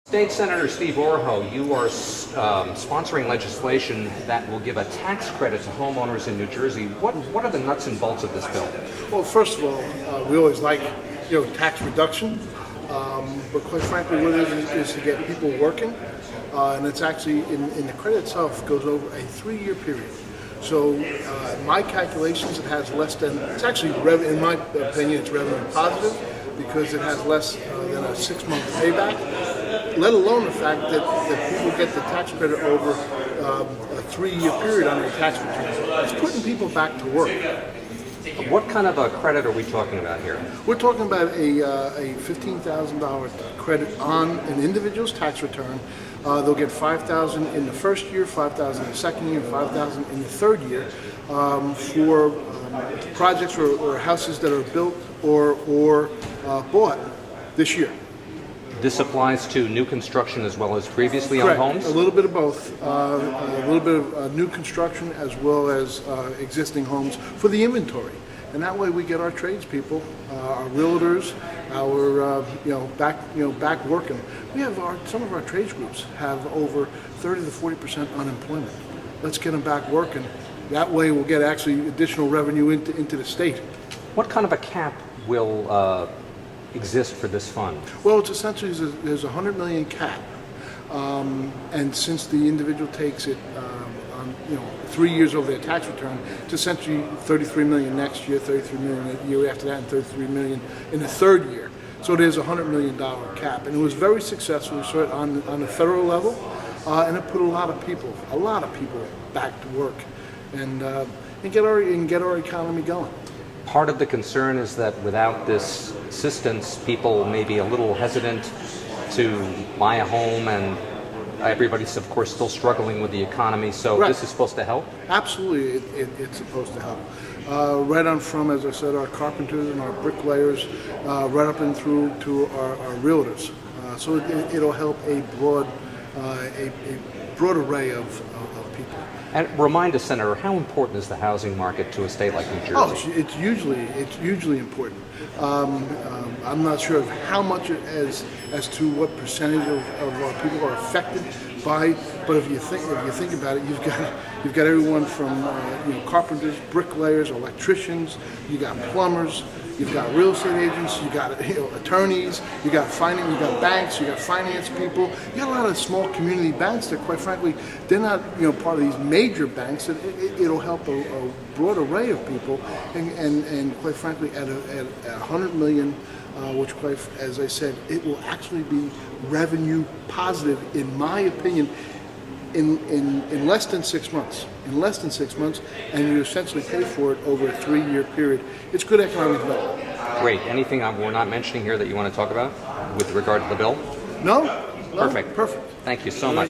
State Senator Steve Oroho, you are sponsoring legislation that will give a tax credit to homeowners in New Jersey. What are the nuts and bolts of this bill? Well, first of all, we always like tax reduction, but quite frankly, what it is to get people working, and it's actually in the credit itself goes over a 3-year period. So, my calculations, it has less than it's actually in my opinion, it's revenue positive because it has less than a 6-month payback. Let alone the fact that people get the tax credit over a 3-year period on their tax return. It's putting people back to work. What kind of a credit are we talking about here? We're talking about a $15,000 credit on an individual's tax return. They'll get $5,000 in the first year, $5,000 in the second year, $5,000 in the third year for projects or houses that are built or bought this year. This applies to new construction as well as previously Correct. owned homes? A little bit of both. A little bit of new construction as well as existing homes for the inventory. And that way we get our tradespeople, our realtors, our back working. We have some of our trades groups have over 30 to 40% unemployment. Let's get them back working. That way we'll get actually additional revenue into the state. What kind of a cap will exist for this fund? Well, it's essentially there's a $100 million cap, and since the individual takes it on 3 years over their tax return, it's essentially $33 million next year, $33 million the year after that, and $33 million in the third year. So there's a $100 million cap, and it was very successful. We saw it on the federal level, and it put a lot of people back to work, and get our economy going. Part of the concern is that without this assistance, people may be a little hesitant to buy a home, and everybody's, of course, still struggling with the economy, so Right. This is supposed to help? Absolutely, it's supposed to help. Right on from, as I said, our carpenters and our bricklayers, right up and through to our realtors. So it'll help a broad array of people. And remind us, Senator, how important is the housing market to a state like New Jersey? Oh, it's usually important. I'm not sure of how much as to what percentage of our people are affected by, but if you think about it, you've got everyone from carpenters, bricklayers, electricians, you got plumbers, you've got real estate agents, you got attorneys, you got banks, you got finance people. You got a lot of small community banks that, quite frankly, they're not part of these major banks. It'll help a broad array of people, and quite frankly, at $100 million, which, quite as I said, it will actually be revenue positive, in my opinion. In less than 6 months. In less than 6 months, and you essentially pay for it over a 3-year period. It's good economic development. Great. Anything we're not mentioning here that you want to talk about with regard to the bill? No? Perfect. Perfect. Thank you so much.